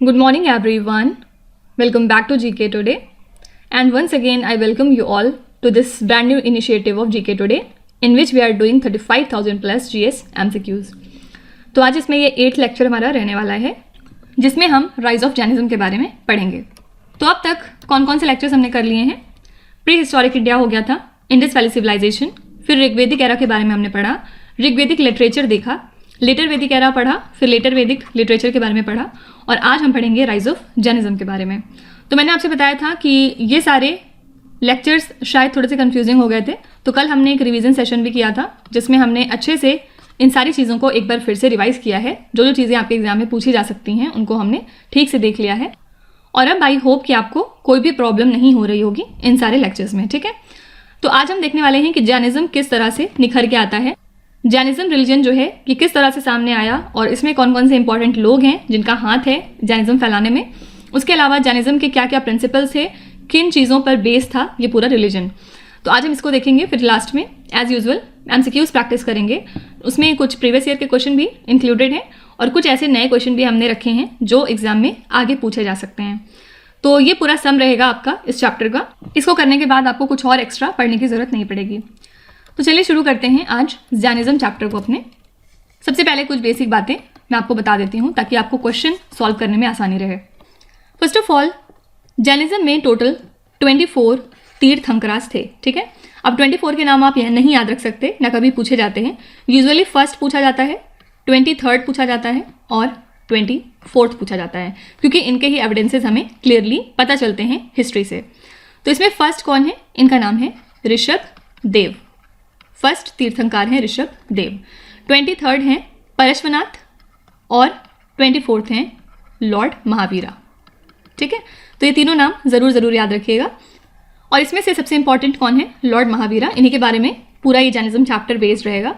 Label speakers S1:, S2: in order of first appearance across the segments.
S1: Good morning, everyone. Welcome back to GK Today. And once again, I welcome you all to this brand new initiative of GK Today, in which we are doing 35,000 plus GS MCQs. तो आज इसमें ये 8th lecture हमारा रहने वाला है, जिसमें हम राइज ऑफ जैनिज्म के बारे में पढ़ेंगे. तो अब तक कौन कौन से लेक्चर्स हमने कर लिए हैं? प्री हिस्टोरिक इंडिया हो गया था, इंडस वैली सिविलाइजेशन, फिर ऋग्वेदिक एरा के बारे में हमने पढ़ा, ऋग्वेदिक लिटरेचर देखा, लेटर वैदिक एरा पढ़ा, फिर लेटर वैदिक लिटरेचर के बारे में पढ़ा, और आज हम पढ़ेंगे राइज ऑफ जैनिज्म के बारे में. तो मैंने आपसे बताया था कि ये सारे लेक्चर्स शायद थोड़े से कंफ्यूजिंग हो गए थे, तो कल हमने एक रिवीजन सेशन भी किया था, जिसमें हमने अच्छे से इन सारी चीज़ों को एक बार फिर से रिवाइज किया है. जो जो चीज़ें आपके एग्जाम में पूछी जा सकती हैं उनको हमने ठीक से देख लिया है, और अब आई होप कि आपको कोई भी प्रॉब्लम नहीं हो रही होगी इन सारे लेक्चर्स में. ठीक है, तो आज हम देखने वाले हैं कि जैनिज्म किस तरह से निखर के आता है, जैनिज्म रिलीजन जो है ये किस तरह से सामने आया, और इसमें कौन कौन से इंपॉर्टेंट लोग हैं जिनका हाथ है जैनिज्म फैलाने में. उसके अलावा जैनिज्म के क्या क्या प्रिंसिपल्स थे, किन चीज़ों पर बेस था ये पूरा रिलीजन. तो आज हम इसको देखेंगे. फिर लास्ट में एज यूजुअल MCQs प्रैक्टिस करेंगे. उसमें कुछ प्रीवियस ईयर के क्वेश्चन भी इंक्लूडेड हैं, और कुछ ऐसे नए क्वेश्चन भी हमने रखे हैं जो एग्जाम में आगे पूछे जा सकते हैं. तो ये पूरा सम रहेगा आपका इस चैप्टर का. इसको करने के बाद आपको कुछ और एक्स्ट्रा पढ़ने की ज़रूरत नहीं पड़ेगी. तो चलिए शुरू करते हैं आज जैनिज्म चैप्टर को अपने. सबसे पहले कुछ बेसिक बातें मैं आपको बता देती हूँ ताकि आपको क्वेश्चन सॉल्व करने में आसानी रहे. फर्स्ट ऑफ ऑल, जैनिज्म में टोटल 24 तीर्थंकरास थे. ठीक है, अब 24 के नाम आप यह नहीं याद रख सकते, ना कभी पूछे जाते हैं. यूजुअली फर्स्ट पूछा जाता है, 23rd पूछा जाता है, और 24th पूछा जाता है, क्योंकि इनके ही एविडेंसेस हमें क्लियरली पता चलते हैं हिस्ट्री से. तो इसमें फर्स्ट कौन है? इनका नाम है ऋषभ देव. फर्स्ट तीर्थंकार हैं ऋषभ देव. 23rd हैं परश्वनाथ, और 24th हैं लॉर्ड महावीरा. ठीक है, तो ये तीनों नाम ज़रूर याद रखिएगा. और इसमें से सबसे इंपॉर्टेंट कौन है? लॉर्ड महावीरा. इन्हीं के बारे में पूरा ये जैनिज्म चैप्टर बेस्ड रहेगा.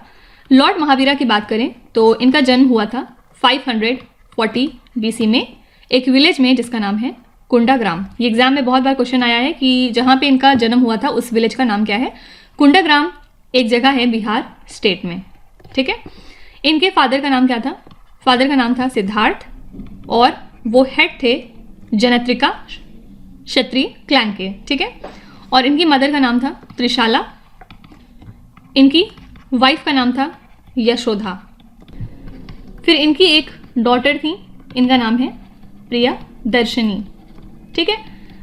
S1: लॉर्ड महावीरा की बात करें तो इनका जन्म हुआ था 540 BC में एक विलेज में जिसका नाम है कुंडाग्राम. ये एग्जाम में बहुत बार क्वेश्चन आया है कि जहाँ पे इनका जन्म हुआ था उस विलेज का नाम क्या है. कुंडाग्राम एक जगह है बिहार स्टेट में. ठीक है, इनके फादर का नाम क्या था? फादर का नाम था सिद्धार्थ, और वो हेड थे जनत्रिका क्षत्रिय क्लैन के. ठीक है, और इनकी मदर का नाम था त्रिशाला. इनकी वाइफ का नाम था यशोधा. फिर इनकी एक डॉटर थी, इनका नाम है प्रिया दर्शनी. ठीक है,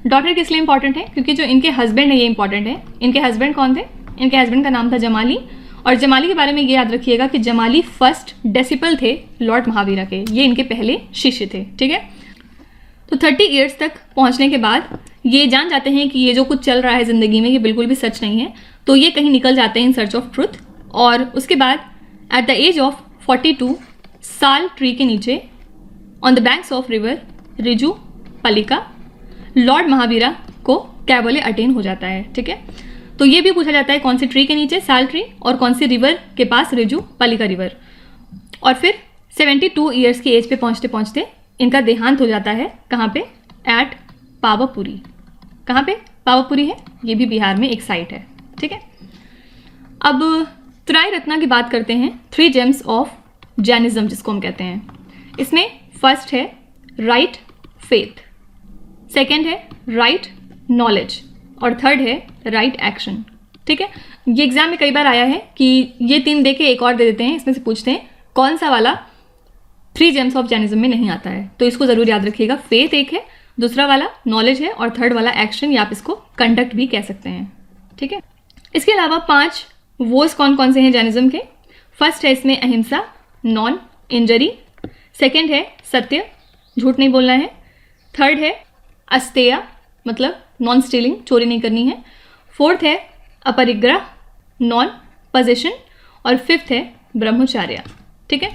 S1: डॉटर किस लिए इंपॉर्टेंट है? क्योंकि जो इनके हस्बैंड है ये इंपॉर्टेंट है. इनके हस्बैंड कौन थे? इनके हस्बैंड का नाम था जमाली, और जमाली के बारे में ये याद रखिएगा कि जमाली फर्स्ट डेसिपल थे लॉर्ड महावीरा के. ये इनके पहले शिष्य थे. ठीक है, तो 30 ईयर्स तक पहुंचने के बाद ये जान जाते हैं कि ये जो कुछ चल रहा है ज़िंदगी में ये बिल्कुल भी सच नहीं है. तो ये कहीं निकल जाते हैं इन सर्च ऑफ ट्रुथ, और उसके बाद एट द एज ऑफ 42 साल ट्री के नीचे on the banks of river Rijupalika Lord Mahavira को कैवले अटेन हो जाता है. ठीक है, तो ये भी पूछा जाता है कौन सी ट्री के नीचे, साल ट्री, और कौन सी रिवर के पास, रिजू पलिका रिवर. और फिर 72 ईयर्स की एज पे पहुँचते पहुँचते इनका देहांत हो जाता है. कहाँ पे? एट पावापुरी. कहाँ पे? पावापुरी है, ये भी बिहार में एक साइट है. ठीक है, अब त्रय रत्ना की बात करते हैं. 3 जेम्स ऑफ जैनिज्म जिसको हम कहते हैं. इसमें फर्स्ट है राइट फेथ, सेकेंड है राइट नॉलेज, और थर्ड है राइट एक्शन. ठीक है, ये एग्जाम में कई बार आया है कि ये 3 दे के एक और दे देते हैं, इसमें से पूछते हैं कौन सा वाला 3 जेम्स ऑफ जैनिज्म में नहीं आता है. तो इसको ज़रूर याद रखिएगा. फेथ एक है, दूसरा वाला नॉलेज है, और थर्ड वाला एक्शन, या आप इसको कंडक्ट भी कह सकते हैं. ठीक है, इसके अलावा 5 वोज कौन कौन से हैं जैनिज्म के. फर्स्ट है इसमें अहिंसा, नॉन इंजरी. सेकेंड है सत्य, झूठ नहीं बोलना है. थर्ड है अस्तेय, मतलब नॉन स्टीलिंग, चोरी नहीं करनी है. फोर्थ है अपरिग्रह, नॉन पोजेशन, और फिफ्थ है ब्रह्मचर्य. ठीक है,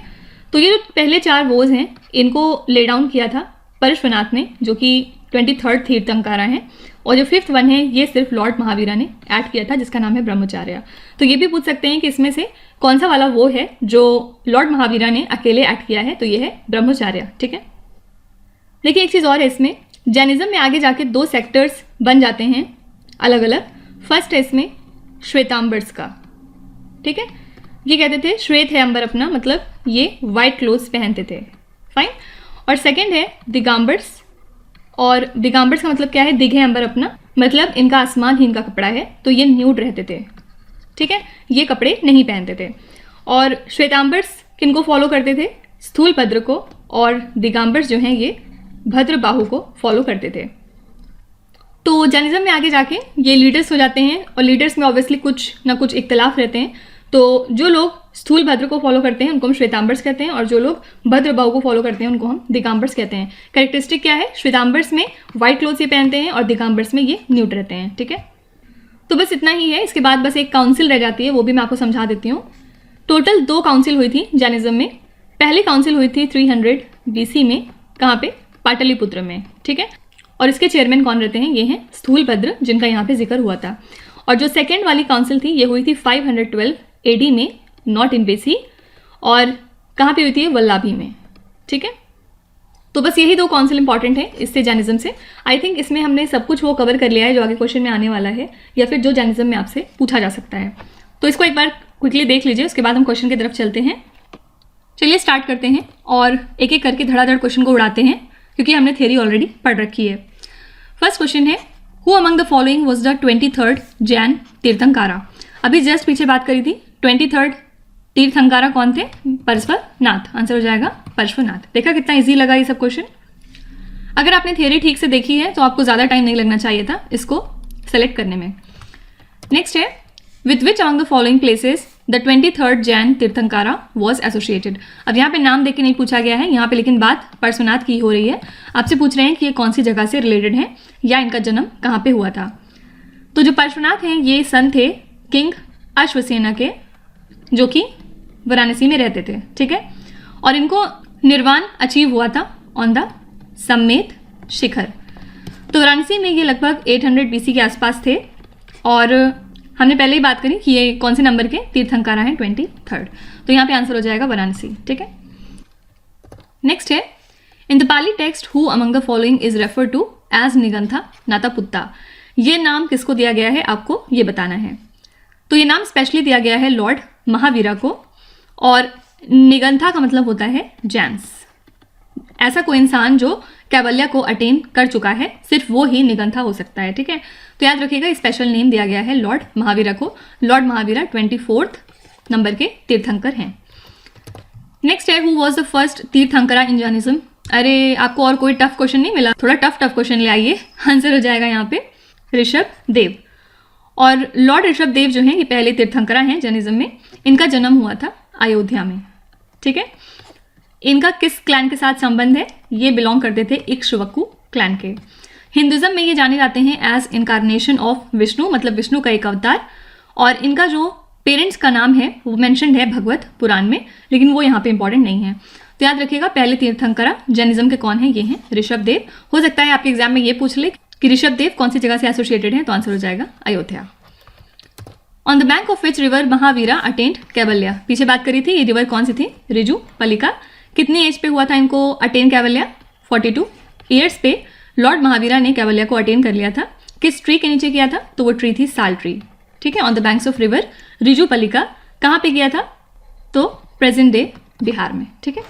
S1: तो ये जो पहले 4 वोज हैं इनको ले डाउन किया था परश्वनाथ ने, जो कि 23rd तीर्थंकारा हैं, और जो 5th वन है ये सिर्फ लॉर्ड महावीरा ने ऐड किया था, जिसका नाम है ब्रह्मचर्य. तो ये भी पूछ सकते हैं कि इसमें से कौन सा वाला वो है जो लॉर्ड महावीरा ने अकेले ऐड किया है. तो ये है ब्रह्मचर्य. ठीक है, देखिए एक चीज़ और है इसमें, जैनिज्म में आगे जाके 2 सेक्टर्स बन जाते हैं अलग अलग. फर्स्ट है इसमें श्वेतांबर्स का. ठीक है, ये कहते थे श्वेत है अंबर अपना, मतलब ये वाइट क्लोथ्स पहनते थे. फाइन. और सेकंड है दिगंबर्स। और दिगंबर्स का मतलब क्या है, दिघे अंबर अपना, मतलब इनका आसमान ही इनका कपड़ा है, तो ये न्यूड रहते थे, ठीक है, ये कपड़े नहीं पहनते थे। और श्वेतांबर्स किनको फॉलो करते थे, स्थूलभद्र को, और दिगंबर्स जो हैं ये भद्रबाहु को फॉलो करते थे। तो जैनिज्म में आगे जाके ये लीडर्स हो जाते हैं, और लीडर्स में ऑब्वियसली कुछ ना कुछ इख्तलाफ रहते हैं। तो जो लोग स्थूलभद्र को फॉलो करते हैं उनको हम श्वेतांबर्स कहते हैं, और जो लोग भद्रबाहु को फॉलो करते हैं उनको हम दिगंबर्स कहते हैं। कैरेक्टरिस्टिक क्या है, श्वेतांबर्स में व्हाइट क्लोथ्स ये पहनते हैं और दिगंबर्स में ये न्यूड रहते हैं, ठीक है। तो बस इतना ही है। इसके बाद बस एक काउंसिल रह जाती है, वो भी मैं आपको समझा देती हूँ। टोटल 2 काउंसिल हुई थी जैनिज्म में। पहली काउंसिल हुई थी 300 BC में, कहाँ पे, पाटलिपुत्र में, ठीक है। और इसके चेयरमैन कौन रहते हैं, ये हैं स्थूलभद्र, जिनका यहाँ पे जिक्र हुआ था। और जो सेकेंड वाली काउंसिल थी ये हुई थी 512 AD में, नॉट इन बेसी, और कहाँ पे हुई थी, वल्लाभी में, ठीक है। तो बस यही 2 काउंसिल इंपॉर्टेंट है इससे जैनिज्म से। आई थिंक इसमें हमने सब कुछ वो कवर कर लिया है जो आगे क्वेश्चन में आने वाला है, या फिर जो जैनिज्म में आपसे पूछा जा सकता है। तो इसको एक बार क्विकली देख लीजिए, उसके बाद हम क्वेश्चन की तरफ चलते हैं। चलिए स्टार्ट करते हैं और एक एक करके धड़ाधड़ क्वेश्चन को उड़ाते हैं, क्योंकि हमने थ्योरी ऑलरेडी पढ़ रखी है। फर्स्ट क्वेश्चन है, who among the following was the 23rd Jain Tirthankara. अभी जस्ट पीछे बात करी थी, 23rd तीर्थंकारा कौन थे, पार्श्वनाथ। आंसर हो जाएगा पार्श्वनाथ। देखा कितना इजी लगा ये सब क्वेश्चन। अगर आपने थ्योरी ठीक से देखी है तो आपको ज़्यादा टाइम नहीं लगना चाहिए था इसको सेलेक्ट करने में। नेक्स्ट है, with which among the following places the 23rd Jain Tirthankara was associated. अब यहाँ पे नाम देख के नहीं पूछा गया है यहाँ पे, लेकिन बात पार्श्वनाथ की हो रही है। आपसे पूछ रहे हैं कि ये कौन सी जगह से रिलेटेड है या इनका जन्म कहाँ पे हुआ था। तो जो पार्श्वनाथ हैं ये सन थे किंग अश्वसेना के, जो कि वाराणसी में रहते थे, ठीक है। और इनको निर्वाण अचीव हुआ था ऑन द सम्मेत शिखर। तो वाराणसी में ये लगभग 800 BC के आसपास थे, और हमने पहले ही बात करी कि ये कौन से नंबर के तीर्थंकारा हैं, 23rd। तो यहाँ पे आंसर हो जाएगा वाराणसी, ठीक है। नेक्स्ट है, in the Pali text who among the following is refer to as Nigantha Nataputta. ये नाम किसको दिया गया है आपको ये बताना है। तो ये नाम स्पेशली दिया गया है लॉर्ड महावीरा को, और निगंथा का मतलब होता है जैन्स। ऐसा कोई इंसान जो कैवल्या को अटेन कर चुका है, सिर्फ वो ही निगंथा हो सकता है, ठीक है। तो याद रखिएगा स्पेशल नेम दिया गया है लॉर्ड महावीरा को। लॉर्ड महावीरा 24th नंबर के तीर्थंकर हैं। नेक्स्ट है, who was the first tirthankara in Jainism. अरे आपको और कोई टफ क्वेश्चन नहीं मिला, थोड़ा टफ क्वेश्चन ले आइए। आंसर हो जाएगा यहाँ पे ऋषभ देव। और लॉर्ड ऋषभ देव जो हैं ये पहले तीर्थंकरा हैं जैनिज्म में। इनका जन्म हुआ था अयोध्या में, ठीक है। इनका किस क्लैन के साथ संबंध है, ये बिलोंग करते थे इक्ष्वाकु क्लैन के। हिंदुज्म में ये जाने जाते हैं एज इनकारनेशन ऑफ विष्णु, मतलब विष्णु का एक अवतार। और इनका जो पेरेंट्स का नाम है वो मेंशन्ड है भगवत पुराण में, लेकिन वो यहाँ पे इंपॉर्टेंट नहीं है। तो याद रखिएगा पहले तीर्थंकरा जैनिज्म के कौन है, ये हैं ऋषभ देव। हो सकता है आपके एग्जाम में ये पूछ ले कि ऋषभ देव कौन सी जगह से एसोसिएटेड है, तो आंसर हो जाएगा Ayodhya. On the bank of which river Mahavira attend kaivalya. पीछे बात करी थी, ये रिवर कौन सी थी, रिजु पलिका। कितनी एज पे हुआ था इनको अटेन कैवल्या, 42 ईयर्स पे लॉर्ड महावीरा ने कैवल्या को अटेन कर लिया था। किस ट्री के नीचे किया था, तो वो ट्री थी साल ट्री, ठीक है। On the banks of river Rijupalika कहाँ पे किया था, तो प्रेजेंट डे बिहार में, ठीक है।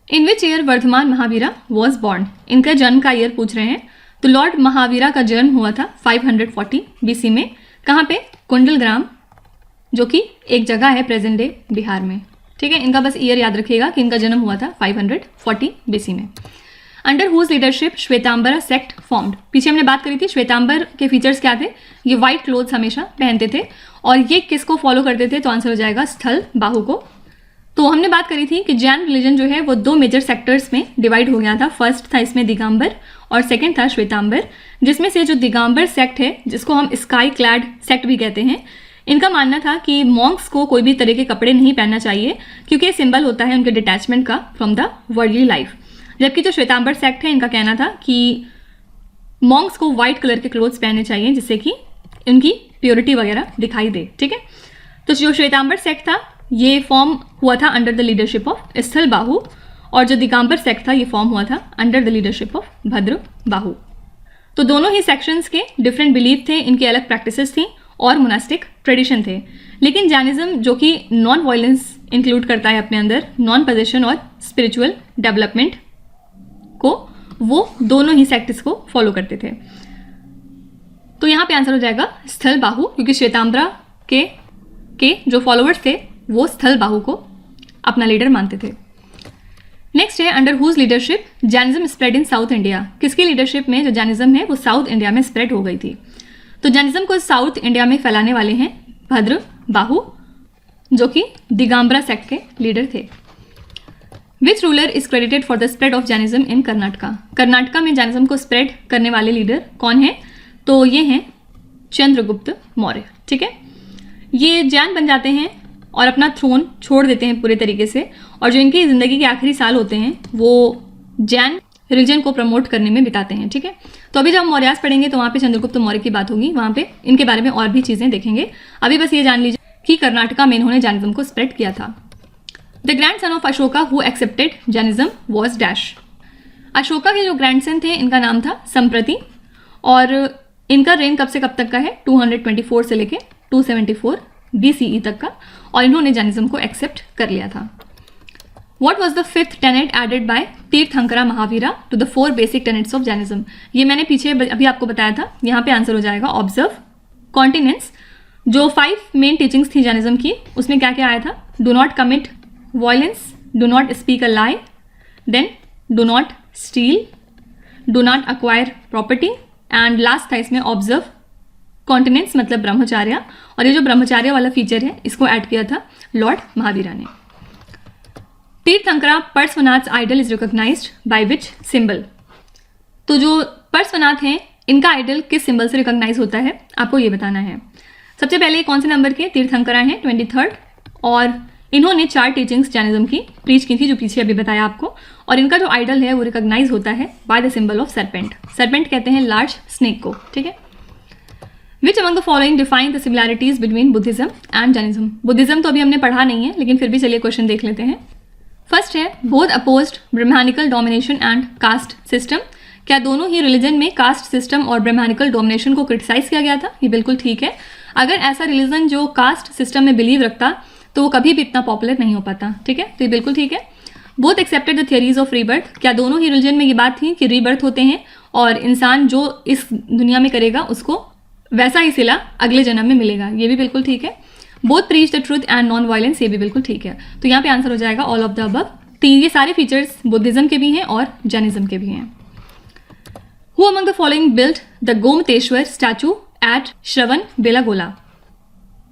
S1: In which year Vardhaman Mahavira was born. इनका जन्म का ईयर पूछ रहे हैं। तो लॉर्ड महावीरा का जन्म हुआ था 540 BC में, कहाँ पे, कुंडलग्राम, जो कि एक जगह है प्रेजेंट डे बिहार में, ठीक है। इनका बस ईयर याद रखिएगा कि इनका जन्म हुआ था 540 BC में। Under whose leadership Shvetambara sect formed. पीछे हमने बात करी थी श्वेतांबर के फीचर्स क्या थे, ये व्हाइट क्लोथ्स हमेशा पहनते थे, और ये किसको फॉलो करते थे, तो आंसर हो जाएगा स्थल बाहु को। तो हमने बात करी थी कि जैन रिलीजन जो है वो 2 मेजर सेक्टर्स में डिवाइड हो गया था। फर्स्ट था इसमें दिगंबर और सेकंड था श्वेतांबर, जिसमें से जो दिगंबर सेक्ट है, जिसको हम स्काई क्लैड सेक्ट भी कहते हैं, इनका मानना था कि मॉन्क्स को कोई भी तरह के कपड़े नहीं पहनना चाहिए, क्योंकि ये सिंबल होता है उनके डिटैचमेंट का फ्रॉम द वर्ल्डली लाइफ। जबकि जो श्वेतांबर सेक्ट है, इनका कहना था कि मॉन्क्स को व्हाइट कलर के क्लोथ्स पहनने चाहिए, जिससे कि उनकी प्योरिटी वगैरह दिखाई दे, ठीक है। तो जो श्वेतांबर सेक्ट था ये फॉर्म हुआ था अंडर द लीडरशिप ऑफ स्थल बाहु, और जो दिगंबर सेक्ट था ये फॉर्म हुआ था अंडर द लीडरशिप ऑफ भद्र बाहु। तो दोनों ही सेक्शंस के डिफरेंट बिलीफ थे, इनकी अलग प्रैक्टिसेस थी और मोनास्टिक ट्रेडिशन थे। लेकिन जैनिज्म जो कि नॉन वायलेंस इंक्लूड करता है अपने अंदर, नॉन पोजेशन और स्पिरिचुअल डेवलपमेंट को वो दोनों ही सेक्ट्स को फॉलो करते थे। तो यहाँ पे आंसर हो जाएगा स्थल बाहु, क्योंकि श्वेतांबरा के जो फॉलोअर्स थे वो स्थल बाहु को अपना लीडर मानते थे। नेक्स्ट है under whose leadership Jainism spread in South India. किसकी लीडरशिप में जो जैनिज्म है वो साउथ इंडिया में स्प्रेड हो गई थी। तो जैनिज्म को साउथ इंडिया में फैलाने वाले हैं भद्र बाहु, जो कि दिगंबरा सेक्ट के लीडर थे। Which ruler is credited for the spread of Jainism इन कर्नाटका। कर्नाटका में जैनिज्म को स्प्रेड करने वाले लीडर कौन है? तो ये हैं चंद्रगुप्त मौर्य। ठीक है, ये जैन बन जाते हैं और अपना थ्रोन छोड़ देते हैं पूरे तरीके से, और जो इनकी ज़िंदगी के आखिरी साल होते हैं वो जैन रिलीजन को प्रमोट करने में बिताते हैं। ठीक है, तो अभी जब हम मौर्यास पढ़ेंगे तो वहाँ पे चंद्रगुप्त मौर्य की बात होगी, वहाँ पे इनके बारे में और भी चीज़ें देखेंगे। अभी बस ये जान लीजिए कि कर्नाटका में इन्होंने जैनिज्म को स्प्रेड किया था। The grand son of Ashoka who accepted Jainism was dash. Ashoka के जो ग्रैंड सन थे इनका नाम था संप्रति, और इनका रेन कब से कब तक का है? 224 से लेके 274 BCE तक का, और इन्होंने जैनिज्म को एक्सेप्ट कर लिया था। What was the fifth tenet added by tirthankara Mahavira to the 4 basic tenets of Jainism? ये मैंने पीछे अभी आपको बताया था, यहाँ पे आंसर हो जाएगा ऑब्जर्व कॉन्टिनेंस। जो 5 मेन टीचिंग्स थी जैनिज्म की, उसमें क्या क्या आया था? Do not commit violence, do not speak a lie, then do not steal, do not acquire property, and last था इसमें ऑब्जर्व कॉन्टिनेंस मतलब ब्रह्मचार्य। और ये जो ब्रह्मचार्य वाला फीचर है इसको ऐड किया था लॉर्ड महावीरा ने। Tirthankara Parshvanath idol is recognized by which symbol. तो जो पार्श्वनाथ हैं इनका आइडल किस सिंबल से रिकॉग्नाइज होता है, आपको ये बताना है। सबसे पहले कौन से नंबर के तीर्थंकरा हैं? 23rd, और इन्होंने 4 टीचिंग्स जैनिज्म की प्रीच की थी जो पीछे अभी बताया आपको, और इनका जो आइडल है वो रिकॉग्नाइज होता है by the symbol of serpent. Serpent कहते हैं लार्ज स्नेक को। ठीक है, विच among the following define the similarities between Buddhism and Jainism. Buddhism तो अभी हमने पढ़ा नहीं है, लेकिन फिर भी चलिए क्वेश्चन देख लेते हैं। फर्स्ट है both opposed Brahmanical domination and caste system. क्या दोनों ही रिलीजन में कास्ट सिस्टम और ब्रह्मानिकल डोमिनेशन को क्रिटिसाइज किया गया था? ये बिल्कुल ठीक है। अगर ऐसा रिलीजन जो कास्ट सिस्टम में बिलीव रखता तो वो कभी भी इतना पॉपुलर नहीं हो पाता। ठीक है, तो ये बिल्कुल ठीक है। Both accepted the theories of rebirth. क्या दोनों ही रिलीजन में ये बात थी कि रीबर्थ होते हैं और इंसान जो इस दुनिया में करेगा उसको वैसा ही सिला अगले जन्म में मिलेगा? ये भी बिल्कुल ठीक है। Both preach the truth and non violence. ये भी बिल्कुल ठीक है। तो यहाँ पे आंसर हो जाएगा ऑल ऑफ द अबव। ये सारे फीचर्स बुद्धिज्म के भी हैं और जैनिज्म के भी हैं। Who among the following build the Gomateshwara statue at Shravanabelagola.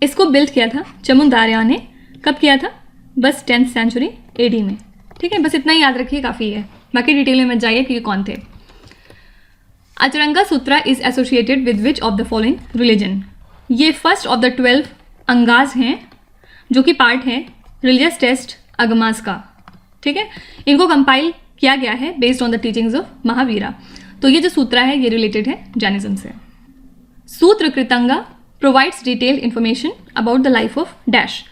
S1: इसको बिल्ड किया था चमुंदार्या ने। कब किया था? बस 10th सेंचुरी AD में। ठीक है, बस इतना ही याद रखिए, काफ़ी है, बाकी डिटेल में मत जाइए कि ये कौन थे। Acharanga Sutra is associated with which of the following religion. ये फर्स्ट ऑफ द 12 अंगाज हैं जो कि पार्ट है रिलीजियस टेस्ट अगमास का। ठीक है, इनको कंपाइल किया गया है based on the teachings of Mahavira. तो ये जो सूत्रा है ये रिलेटेड है जैनिज्म से। Sutrakritanga provides detailed information about the life of dash.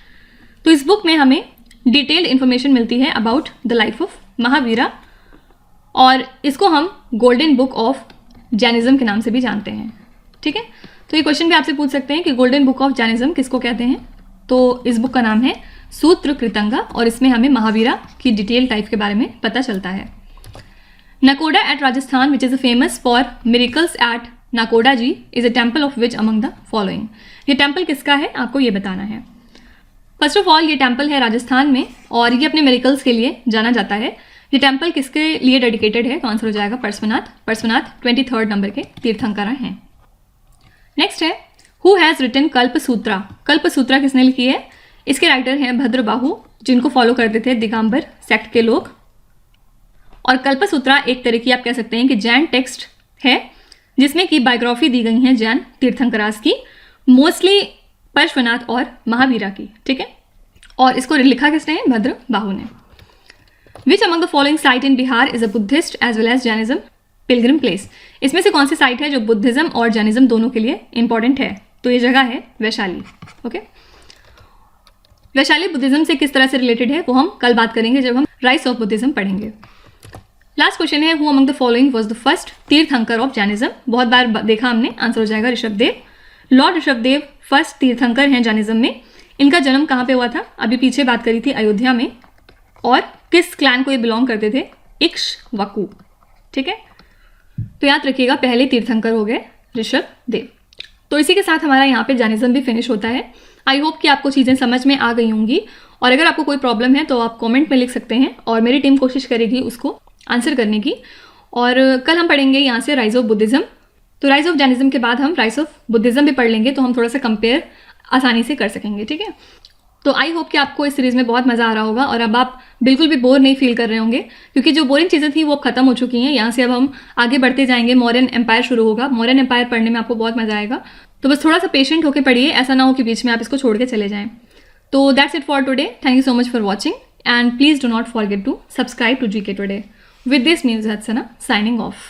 S1: तो इस बुक में हमें डिटेल्ड इन्फॉर्मेशन मिलती है about the life of Mahavira, और इसको हम गोल्डन बुक ऑफ जैनिज्म के नाम से भी जानते हैं। ठीक है, तो ये क्वेश्चन भी आपसे पूछ सकते हैं कि गोल्डन बुक ऑफ जैनिज्म किसको कहते हैं? तो इस बुक का नाम है सूत्र कृतंगा, और इसमें हमें महावीरा की डिटेल टाइप के बारे में पता चलता है। Nakoda at Rajasthan which is famous for miracles at Nakoda ji is a temple of which among the following. ये टेम्पल किसका है आपको ये बताना है। फर्स्ट ऑफ ऑल ये टेम्पल है राजस्थान में, और ये अपने मिरेकल्स के लिए जाना जाता है। ये टेम्पल किसके लिए डेडिकेटेड है? तो आंसर हो जाएगा पार्श्वनाथ। पार्श्वनाथ 23rd नंबर के तीर्थंकरा हैं। नेक्स्ट है हु हैज़ रिटन कल्प सूत्रा। कल्प सूत्रा किसने लिखी है? इसके राइटर हैं भद्र बाहु, जिनको फॉलो करते थे दिगंबर सेक्ट के लोग। और कल्प सूत्रा एक तरह की आप कह सकते हैं कि जैन टेक्स्ट है जिसमें कि बायोग्राफी दी गई है जैन तीर्थंकरास की, मोस्टली पार्श्वनाथ और महावीरा की। ठीक है, और इसको लिखा किसने है? भद्र बाहु ने। Which among the following site in Bihar is a Buddhist as well as Jainism pilgrim place. इसमें से कौन सी साइट है जो बुद्धिज्म और जैनिज्म दोनों के लिए इंपॉर्टेंट है? तो ये जगह है वैशाली। ओके, वैशाली बुद्धिज्म से किस तरह से रिलेटेड है वो हम कल बात करेंगे जब हम राइज ऑफ बुद्धिज्म पढ़ेंगे। लास्ट क्वेश्चन है who among the following was the first तीर्थंकर ऑफ जैनिज्म। बहुत बार देखा हमने, आंसर हो जाएगा ऋषभदेव। लॉर्ड ऋषभदेव फर्स्ट तीर्थंकर हैं जैनिज्म में। इनका जन्म कहाँ पे हुआ था? अभी पीछे बात करी थी, अयोध्या में। और किस क्लैन को ये बिलोंग करते थे? इक्ष्वाकु। ठीक है। तो याद रखिएगा पहले तीर्थंकर हो गए ऋषभ देव। तो इसी के साथ हमारा यहाँ पे जैनिज्म भी फिनिश होता है। आई होप कि आपको चीज़ें समझ में आ गई होंगी, और अगर आपको कोई प्रॉब्लम है तो आप कमेंट में लिख सकते हैं और मेरी टीम कोशिश करेगी उसको आंसर करने की। और कल हम पढ़ेंगे यहाँ से राइज ऑफ बुद्धिज़्म। तो राइज ऑफ जैनिज्म के बाद हम राइज ऑफ बुद्धिज़्म भी पढ़ लेंगे, तो हम थोड़ा सा कंपेयर आसानी से कर सकेंगे, ठीक है। तो आई होप कि आपको इस सीरीज़ में बहुत मज़ा आ रहा होगा और अब आप बिल्कुल भी बोर नहीं फील कर रहे होंगे, क्योंकि जो बोरिंग चीज़ें थी वो अब खत्म हो चुकी हैं। यहाँ से अब हम आगे बढ़ते जाएंगे, मौर्यन एम्पायर शुरू होगा। मौर्यन एम्पायर पढ़ने में आपको बहुत मज़ा आएगा, तो बस थोड़ा सा पेशेंट होकर पढ़िए, ऐसा ना हो कि बीच में आप इसको छोड़ के चले जाएं। तो that's it for today. Thank you so much for watching and please do not forget to subscribe to GK Today. With this, me is Hatsana signing off.